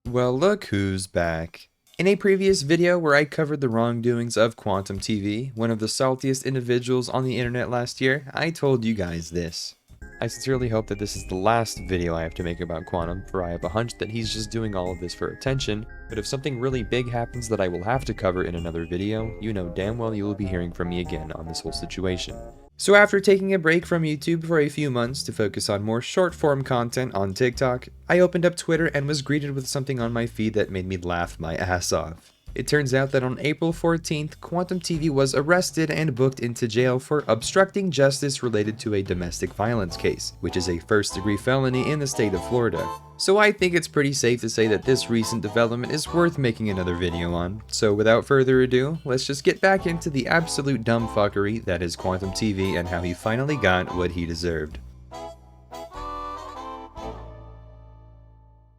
Well, look who's back. In a previous video where I covered the wrongdoings of Quantum TV, one of the saltiest individuals on the internet last year, I told you guys this. I sincerely hope that this is the last video I have to make about Quantum, for I have a hunch that he's just doing all of this for attention, but if something really big happens that I will have to cover in another video, you know damn well you will be hearing from me again on this whole situation. So after taking a break from YouTube for a few months to focus on more short-form content on TikTok, I opened up Twitter and was greeted with something on my feed that made me laugh my ass off. It turns out that on April 14th, Quantum TV was arrested and booked into jail for obstructing justice related to a domestic violence case, which is a first-degree felony in the state of Florida. So I think it's pretty safe to say that this recent development is worth making another video on. So without further ado, let's just get back into the absolute dumb fuckery that is Quantum TV and how he finally got what he deserved.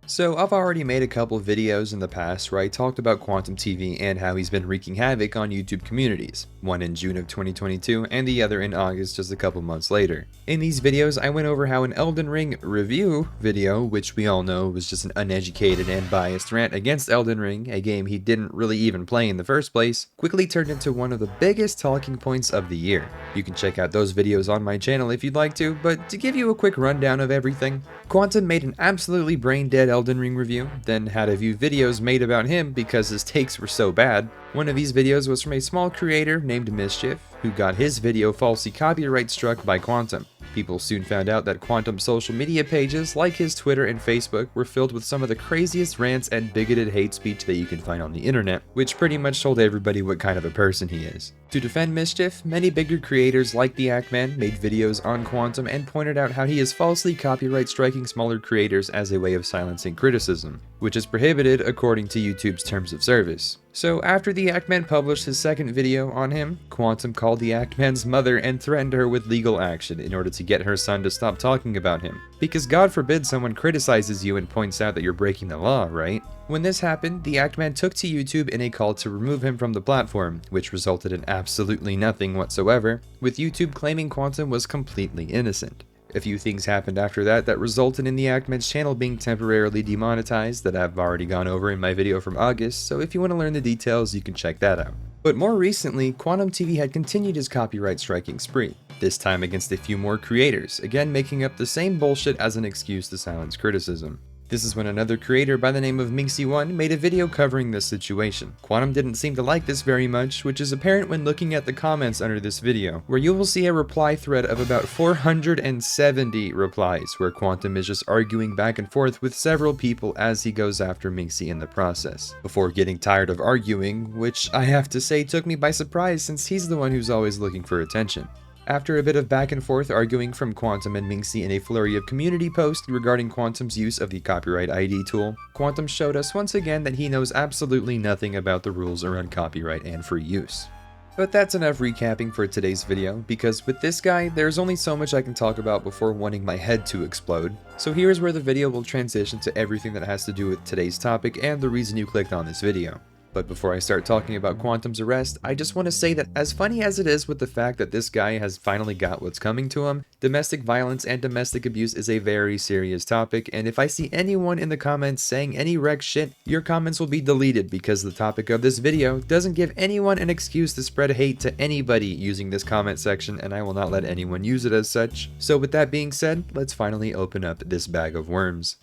So I've already made a couple of videos in the past where I talked about Quantum TV and how he's been wreaking havoc on YouTube communities, one in June of 2022 and the other in August just a couple months later. In these videos I went over how an Elden Ring review video, which we all know was just an uneducated and biased rant against Elden Ring, a game he didn't really even play in the first place, quickly turned into one of the biggest talking points of the year. You can check out those videos on my channel if you'd like to, but to give you a quick rundown of everything, Quantum made an absolutely brain-dead Elden Ring review, then had a few videos made about him because his takes were so bad. One of these videos was from a small creator named Mischief, who got his video falsely copyright struck by Quantum. People soon found out that Quantum's social media pages, like his Twitter and Facebook, were filled with some of the craziest rants and bigoted hate speech that you can find on the internet, which pretty much told everybody what kind of a person he is. To defend Mischief, many bigger creators like the Ackman made videos on Quantum and pointed out how he is falsely copyright striking smaller creators as a way of silencing criticism, which is prohibited according to YouTube's terms of service. So after the Ackman published his second video on him, Quantum called the Ackman's mother and threatened her with legal action in order to get her son to stop talking about him. Because God forbid someone criticizes you and points out that you're breaking the law, right? When this happened, the Ackman took to YouTube in a call to remove him from the platform, which resulted in absolutely nothing whatsoever, with YouTube claiming Quantum was completely innocent. A few things happened after that resulted in the Ackman's channel being temporarily demonetized that I've already gone over in my video from August, so if you want to learn the details, you can check that out. But more recently, Quantum TV had continued his copyright striking spree, this time against a few more creators, again making up the same bullshit as an excuse to silence criticism. This is when another creator by the name of Minxie1 made a video covering this situation. Quantum didn't seem to like this very much, which is apparent when looking at the comments under this video, where you will see a reply thread of about 470 replies, where Quantum is just arguing back and forth with several people as he goes after Minxie in the process, before getting tired of arguing, which I have to say took me by surprise since he's the one who's always looking for attention. After a bit of back and forth arguing from Quantum and Minxie in a flurry of community posts regarding Quantum's use of the copyright ID tool, Quantum showed us once again that he knows absolutely nothing about the rules around copyright and free use. But that's enough recapping for today's video, because with this guy, there's only so much I can talk about before wanting my head to explode. So here's where the video will transition to everything that has to do with today's topic and the reason you clicked on this video. But before I start talking about Quantum's arrest, I just want to say that as funny as it is with the fact that this guy has finally got what's coming to him, domestic violence and domestic abuse is a very serious topic, and if I see anyone in the comments saying any wreck shit, your comments will be deleted because the topic of this video doesn't give anyone an excuse to spread hate to anybody using this comment section, and I will not let anyone use it as such. So with that being said, let's finally open up this bag of worms.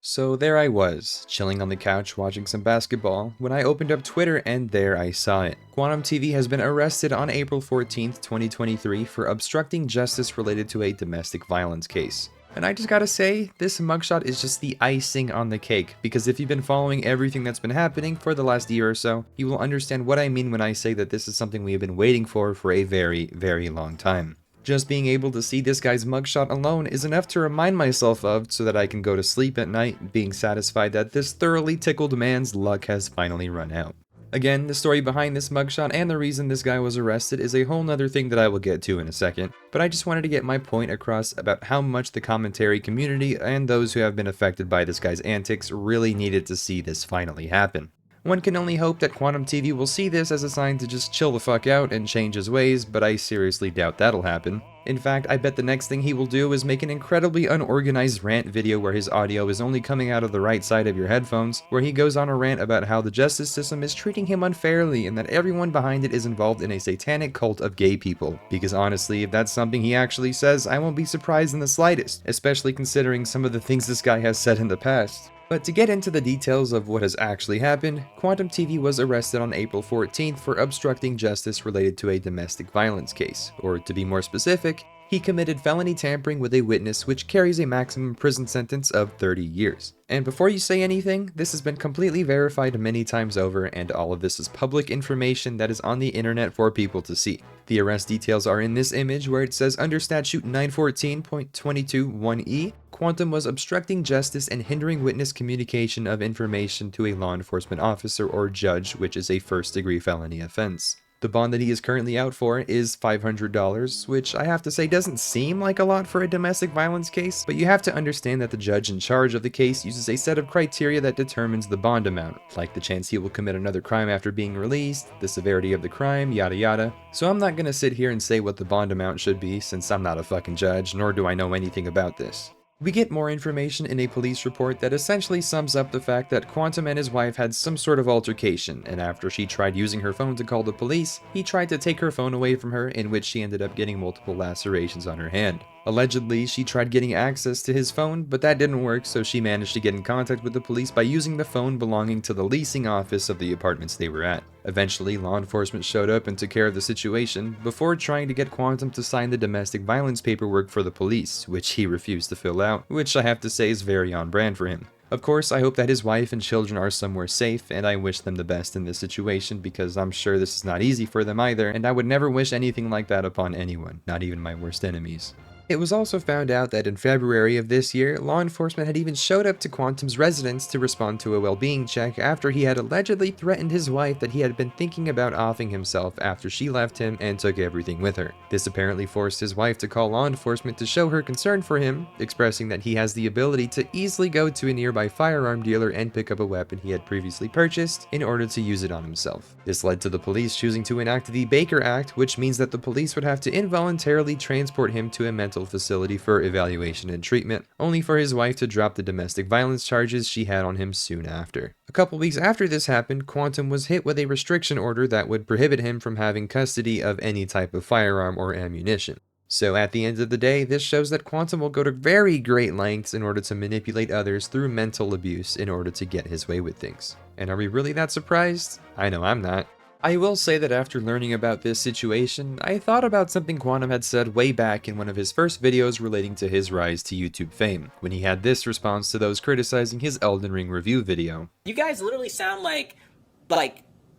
So there I was, chilling on the couch watching some basketball, when I opened up Twitter and there I saw it. Quantum TV has been arrested on April 14th, 2023 for obstructing justice related to a domestic violence case. And I just gotta say, this mugshot is just the icing on the cake, because if you've been following everything that's been happening for the last year or so, you will understand what I mean when I say that this is something we have been waiting for a very, very long time. Just being able to see this guy's mugshot alone is enough to remind myself of so that I can go to sleep at night being satisfied that this thoroughly tickled man's luck has finally run out. Again, the story behind this mugshot and the reason this guy was arrested is a whole nother thing that I will get to in a second, but I just wanted to get my point across about how much the commentary community and those who have been affected by this guy's antics really needed to see this finally happen. One can only hope that Quantum TV will see this as a sign to just chill the fuck out and change his ways, but I seriously doubt that'll happen. In fact, I bet the next thing he will do is make an incredibly unorganized rant video where his audio is only coming out of the right side of your headphones, where he goes on a rant about how the justice system is treating him unfairly and that everyone behind it is involved in a satanic cult of gay people. Because honestly, if that's something he actually says, I won't be surprised in the slightest, especially considering some of the things this guy has said in the past. But to get into the details of what has actually happened, Quantum TV was arrested on April 14th for obstructing justice related to a domestic violence case, or to be more specific, he committed felony tampering with a witness, which carries a maximum prison sentence of 30 years. And before you say anything, this has been completely verified many times over, and all of this is public information that is on the internet for people to see. The arrest details are in this image where it says under statute 914.221e, Quantum was obstructing justice and hindering witness communication of information to a law enforcement officer or judge, which is a first-degree felony offense. The bond that he is currently out for is $500, which I have to say doesn't seem like a lot for a domestic violence case, but you have to understand that the judge in charge of the case uses a set of criteria that determines the bond amount, like the chance he will commit another crime after being released, the severity of the crime, yada yada. So I'm not gonna sit here and say what the bond amount should be, since I'm not a fucking judge, nor do I know anything about this. We get more information in a police report that essentially sums up the fact that Quantum and his wife had some sort of altercation, and after she tried using her phone to call the police, he tried to take her phone away from her, in which she ended up getting multiple lacerations on her hand. Allegedly, she tried getting access to his phone, but that didn't work, so she managed to get in contact with the police by using the phone belonging to the leasing office of the apartments they were at. Eventually, law enforcement showed up and took care of the situation, before trying to get Quantum to sign the domestic violence paperwork for the police, which he refused to fill out, which I have to say is very on brand for him. Of course, I hope that his wife and children are somewhere safe, and I wish them the best in this situation, because I'm sure this is not easy for them either, and I would never wish anything like that upon anyone, not even my worst enemies. It was also found out that in February of this year, law enforcement had even showed up to Quantum's residence to respond to a well-being check after he had allegedly threatened his wife that he had been thinking about offing himself after she left him and took everything with her. This apparently forced his wife to call law enforcement to show her concern for him, expressing that he has the ability to easily go to a nearby firearm dealer and pick up a weapon he had previously purchased in order to use it on himself. This led to the police choosing to enact the Baker Act, which means that the police would have to involuntarily transport him to a mental facility for evaluation and treatment, only for his wife to drop the domestic violence charges she had on him soon after. A couple weeks after this happened, Quantum was hit with a restriction order that would prohibit him from having custody of any type of firearm or ammunition. So at the end of the day, this shows that Quantum will go to very great lengths in order to manipulate others through mental abuse in order to get his way with things. And are we really that surprised? I know I'm not. I will say that after learning about this situation, I thought about something Quantum had said way back in one of his first videos relating to his rise to YouTube fame, when he had this response to those criticizing his Elden Ring review video. You guys literally sound like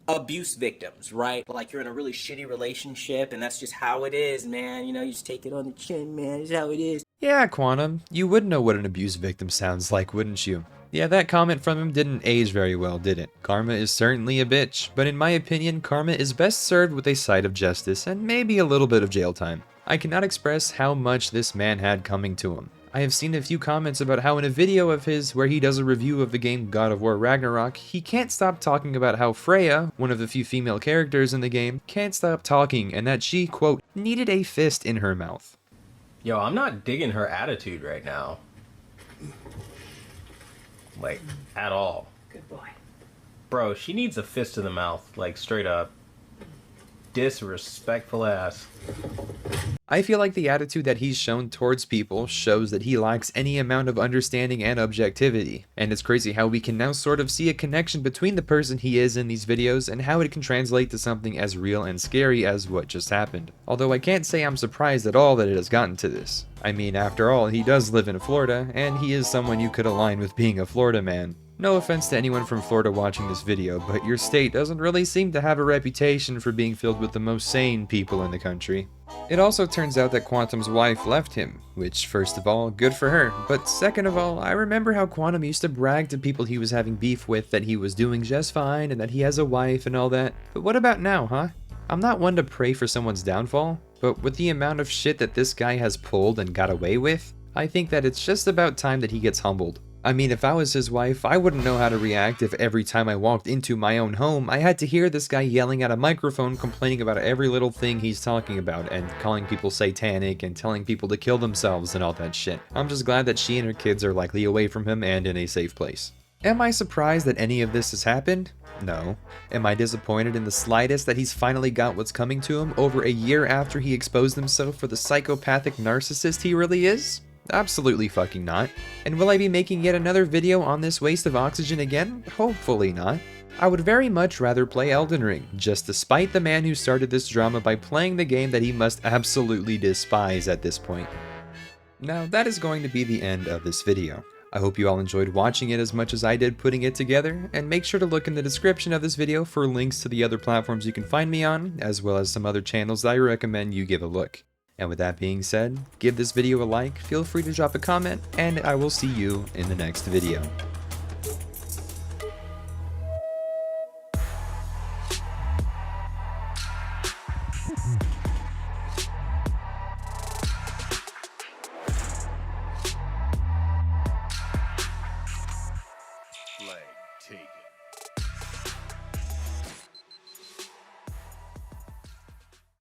abuse victims, right? Like you're in a really shitty relationship and that's just how it is, man. You know, you just take it on the chin, man. It's how it is. Yeah, Quantum, you would know what an abuse victim sounds like, wouldn't you? Yeah, that comment from him didn't age very well, did it? Karma is certainly a bitch, but in my opinion, karma is best served with a side of justice and maybe a little bit of jail time. I cannot express how much this man had coming to him. I have seen a few comments about how in a video of his where he does a review of the game God of War Ragnarok, he can't stop talking about how Freya, one of the few female characters in the game, can't stop talking and that she, quote, needed a fist in her mouth. Yo, I'm not digging her attitude right now. Like, at all. Good boy. Bro, she needs a fist in the mouth, like, straight up. Disrespectful ass. I feel like the attitude that he's shown towards people shows that he lacks any amount of understanding and objectivity, and it's crazy how we can now sort of see a connection between the person he is in these videos and how it can translate to something as real and scary as what just happened. Although I can't say I'm surprised at all that it has gotten to this. I mean, after all, he does live in Florida, and he is someone you could align with being a Florida man. No offense to anyone from Florida watching this video, but your state doesn't really seem to have a reputation for being filled with the most sane people in the country. It also turns out that Quantum's wife left him, which first of all, good for her, but second of all, I remember how Quantum used to brag to people he was having beef with that he was doing just fine and that he has a wife and all that. But what about now, huh? I'm not one to pray for someone's downfall, but with the amount of shit that this guy has pulled and got away with, I think that it's just about time that he gets humbled. I mean, if I was his wife, I wouldn't know how to react if every time I walked into my own home, I had to hear this guy yelling at a microphone complaining about every little thing he's talking about and calling people satanic and telling people to kill themselves and all that shit. I'm just glad that she and her kids are likely away from him and in a safe place. Am I surprised that any of this has happened? No. Am I disappointed in the slightest that he's finally got what's coming to him over a year after he exposed himself for the psychopathic narcissist he really is? Absolutely fucking not. And will I be making yet another video on this waste of oxygen again? Hopefully not. I would very much rather play Elden Ring, just to spite the man who started this drama by playing the game that he must absolutely despise at this point. Now, that is going to be the end of this video. I hope you all enjoyed watching it as much as I did putting it together, and make sure to look in the description of this video for links to the other platforms you can find me on, as well as some other channels that I recommend you give a look. And with that being said, give this video a like, feel free to drop a comment, and I will see you in the next video. Flag taken.